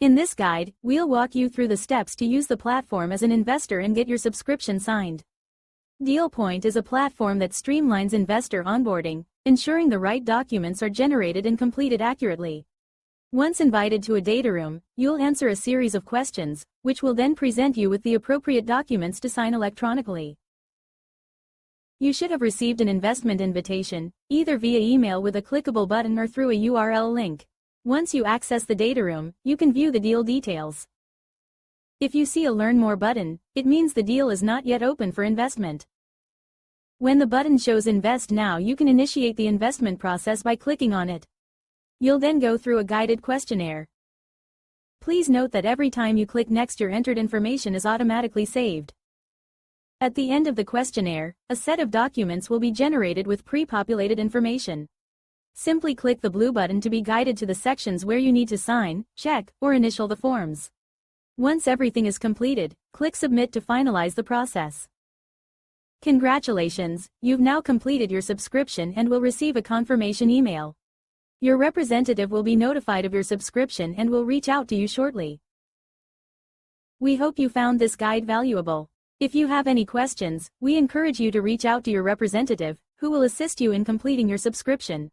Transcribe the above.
In this guide, we'll walk you through the steps to use the platform as an investor and get your subscription signed. DealPoint is a platform that streamlines investor onboarding, ensuring the right documents are generated and completed accurately. Once invited to a data room, you'll answer a series of questions, which will then present you with the appropriate documents to sign electronically. You should have received an investment invitation, either via email with a clickable button or through a URL link. Once you access the data room, you can view the deal details. If you see a Learn More button, it means the deal is not yet open for investment. When the button shows Invest Now, you can initiate the investment process by clicking on it. You'll then go through a guided questionnaire. Please note that every time you click Next, your entered information is automatically saved. At the end of the questionnaire, a set of documents will be generated with pre-populated information. Simply click the blue button to be guided to the sections where you need to sign, check, or initial the forms. Once everything is completed, click Submit to finalize the process. Congratulations, you've now completed your subscription and will receive a confirmation email. Your representative will be notified of your subscription and will reach out to you shortly. We hope you found this guide valuable. If you have any questions, we encourage you to reach out to your representative, who will assist you in completing your subscription.